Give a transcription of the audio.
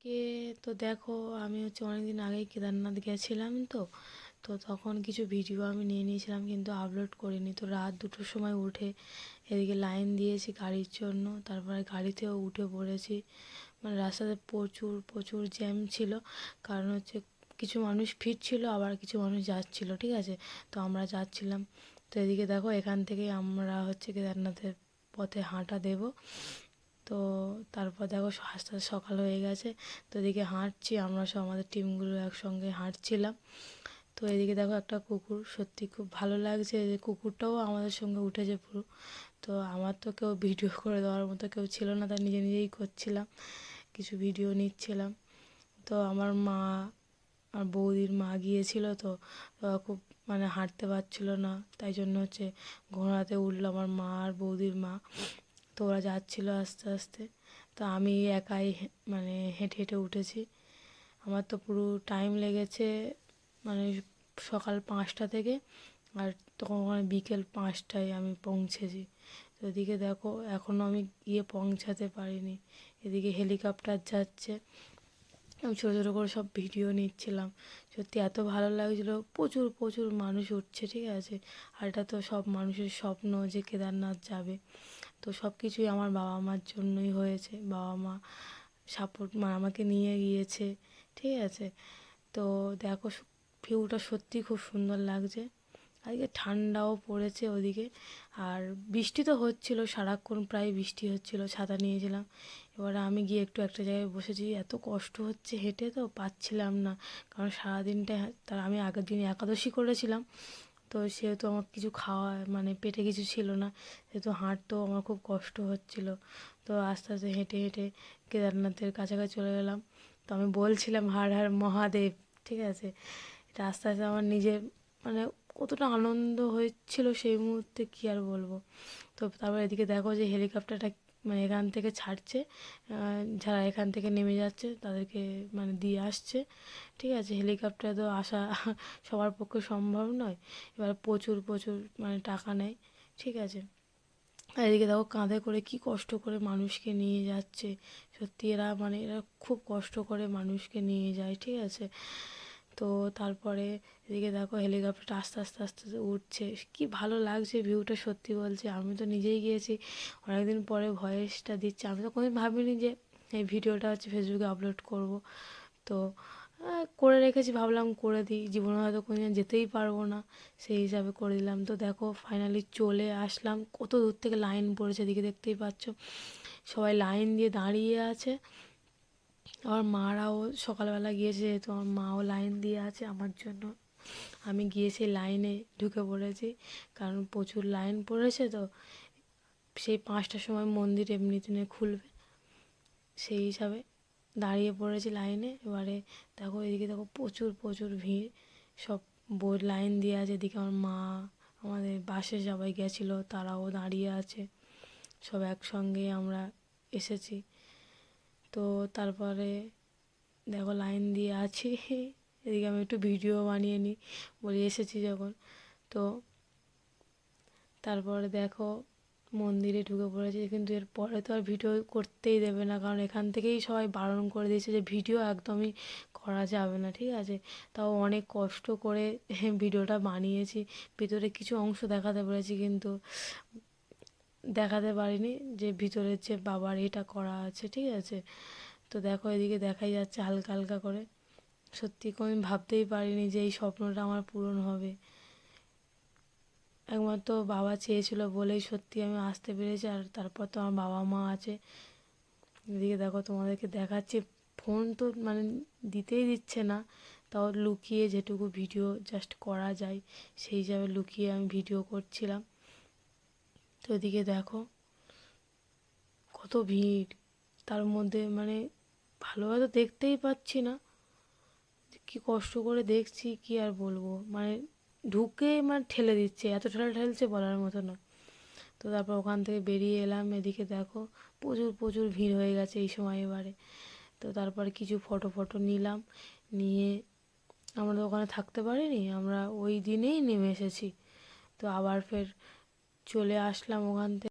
আজকে তো দেখো, আমি অনেকদিন আগেই কেদারনাথ গেছিলাম। তো তো তখন কিছু ভিডিও আমি নিয়ে নিয়েছিলাম, কিন্তু আপলোড করিনি। তো রাত 2টোর সময় উঠে এদিকে লাইন দিয়েছি গাড়ির জন্য, তারপরে গাড়িতেও উঠে পড়েছি। মানে রাস্তাতে প্রচুর প্রচুর জ্যাম ছিল, কারণ কিছু মানুষ ফিরছিল, আবার কিছু মানুষ যাচ্ছিল, ঠিক আছে। তো আমরা যাচ্ছিলাম। তো এদিকে দেখো, এখান থেকেই আমরা কেদারনাথের পথে হাঁটা দেব। তো তারপর দেখো আস্তে আস্তে সকাল হয়ে গেছে। তো এদিকে হাঁটছি, আমরা সব আমাদের টিমগুলো একসঙ্গে হাঁটছিলাম। তো এদিকে দেখো একটা কুকুর, সত্যি খুব ভালো লাগছে যে কুকুরটাও আমাদের সঙ্গে উঠেছে পুরো। তো আমার তো কেউ ভিডিও করে দেওয়ার মতো কেউ ছিল না, তাই নিজে নিজেই করছিলাম, কিছু ভিডিও নিচ্ছিলাম। তো আমার মা আর বৌদির মা গিয়েছিল। তো খুব মানে হাঁটতে পারছিল না, তাই জন্য ঘোড়াতে উঠলো আমার মা আর বৌদির মা। তো ওরা যাচ্ছিলো আস্তে আস্তে। তো আমি একাই মানে হেঁটে হেঁটে উঠেছি। আমার তো পুরো টাইম লেগেছে, মানে সকাল 5টা থেকে, আর তখন ওখানে বিকেল 5টায় আমি পৌঁছেছি। তো এদিকে দেখো, এখনও আমি গিয়ে পৌঁছাতে পারিনি। এদিকে হেলিকপ্টার যাচ্ছে, আমি ছোটো ছোটো করে সব ভিডিও নিচ্ছিলাম। সত্যি এত ভালো লাগছিলো, প্রচুর প্রচুর মানুষ উঠছে, ঠিক আছে। আর এটা তো সব মানুষের স্বপ্ন যে কেদারনাথ যাবে। তো সব কিছুই আমার বাবা মার জন্যই হয়েছে, বাবা মা সাপোর্ট আমাকে নিয়ে গিয়েছে, ঠিক আছে। তো দেখো, ভিউটা সত্যি খুব সুন্দর লাগছে। আজকে ঠান্ডাও পড়েছে ওদিকে, আর বৃষ্টি তো হচ্ছিলো সারাক্ষণ, প্রায় বৃষ্টি হচ্ছিলো, ছাতা নিয়েছিলাম। এবারে আমি গিয়ে একটু একটা জায়গায় বসেছি, এত কষ্ট হচ্ছে হেঁটে, তো পাচ্ছিলাম না, কারণ সারাদিনটা তার আমি আগের দিন একাদশী করেছিলাম। তো সেহেতু আমার কিছু খাওয়া মানে পেটে কিছু ছিল না, সেহেতু হাঁটতেও আমার খুব কষ্ট হচ্ছিল। তো আস্তে আস্তে হেঁটে হেঁটে কেদারনাথের কাছাকাছি চলে গেলাম। তো আমি বলছিলাম হর হর মহাদেব, ঠিক আছে। এটা আস্তে আস্তে আমার নিজের মানে কতটা আনন্দ হয়েছিল সেই মুহূর্তে, কী আর বলবো। তো তারপর এদিকে দেখো যে হেলিকপ্টারটা মানে এখান থেকে ছাড়ছে, যারা এখান থেকে নেমে যাচ্ছে তাদেরকে মানে দিয়ে আসছে, ঠিক আছে। হেলিকপ্টারে তো আসা সবার পক্ষে সম্ভব নয়, এবার প্রচুর প্রচুর মানে টাকা নেয়, ঠিক আছে। আর এদিকে দেখো কাঁধে করে কি কষ্ট করে মানুষকে নিয়ে যাচ্ছে। সত্যি এরা খুব কষ্ট করে মানুষকে নিয়ে যায়, ঠিক আছে। তো তারপরে এদিকে দেখো হেলিকপ্টারটা আস্তে আস্তে আস্তে আস্তে উঠছে, কি ভালো লাগছে ভিউটা, সত্যি বলছি। আমি তো নিজেই গিয়েছি, অনেকদিন পরে ভয়েসটা দিচ্ছি। আমি তো কোনোদিন ভাবিনি যে এই ভিডিওটা ফেসবুকে আপলোড করব। তো করে রেখেছি, ভাবলাম করে দিই, জীবনে হয়তো কোনোদিন যেতেই পারবো না, সেই হিসাবে করে দিলাম। তো দেখো ফাইনালি চলে আসলাম, কত দূর থেকে লাইন পড়েছে, এদিকে দেখতেই পাচ্ছ, সবাই লাইন দিয়ে দাঁড়িয়ে আছে। আমার মারাও সকালবেলা গিয়েছে, যেহেতু আমার মাও লাইন দিয়ে আছে আমার জন্য। আমি গিয়ে সেই লাইনে ঢুকে পড়েছি, কারণ প্রচুর লাইন পড়েছে। তো সেই 5টার সময় মন্দির এমনিতে খুলবে, সেই হিসাবে দাঁড়িয়ে পড়েছি লাইনে। এবারে দেখো এদিকে দেখো প্রচুর প্রচুর ভিড়, সব লাইন দিয়ে আছে। এদিকে আমার মা, আমাদের বাসে সবাই গেছিলো, তারাও দাঁড়িয়ে আছে, সব একসঙ্গে আমরা এসেছি। তো তারপরে দেখো লাইন দিয়ে আছি, এদিকে আমি একটু ভিডিও বানিয়ে নিই, বলি এসেছি যখন। তো তারপরে দেখো মন্দিরে ঢুকে পড়েছি, কিন্তু এর পরে তো আর ভিডিও করতেই দেবে না, কারণ এখান থেকেই সবাই বারণ করে দিয়েছে যে ভিডিও একদমই করা যাবে না, ঠিক আছে। তাও অনেক কষ্ট করে ভিডিওটা বানিয়েছি, ভিতরে কিছু অংশ দেখাতে পেরেছি, কিন্তু দেখাতে পারিনি যে ভিতরের যে বাবার এটা করা আছে, ঠিক আছে। তো দেখো এদিকে দেখাই যাচ্ছে হালকা হালকা করে। সত্যি কোনোদিন ভাবতেই পারিনি যে এই স্বপ্নটা আমার পূরণ হবে। একমাত্র বাবা চেয়েছিল বলেই সত্যি আমি আসতে পেরেছি। আর তারপর তো আমার বাবা মা আছে। এদিকে দেখো তোমাদেরকে দেখাচ্ছি, ফোন তো মানে দিতেই দিচ্ছে না, তাও লুকিয়ে যেটুকু ভিডিও জাস্ট করা যায় সেই হিসাবে লুকিয়ে আমি ভিডিও করছিলাম। তো এদিকে দেখো কত ভিড়, তার মধ্যে মানে ভালোভাবে তো দেখতেই পাচ্ছি না, কি কষ্ট করে দেখছি, কি আর বলবো। মানে ঢুকে মানে ঠেলে দিচ্ছে, এত ঠেলছে বলার মতো না। তো তারপর ওখান থেকে বেরিয়ে এলাম। এদিকে দেখো প্রচুর প্রচুর ভিড় হয়ে গেছে এই সময় এবারে। তো তারপরে কিছু ফটো ফটো নিলাম, নিয়ে আমরা তো ওখানে থাকতে পারিনি, আমরা ওই দিনেই নেমে এসেছি। তো আবার ফের চলে আসলাম ওখান থেকে।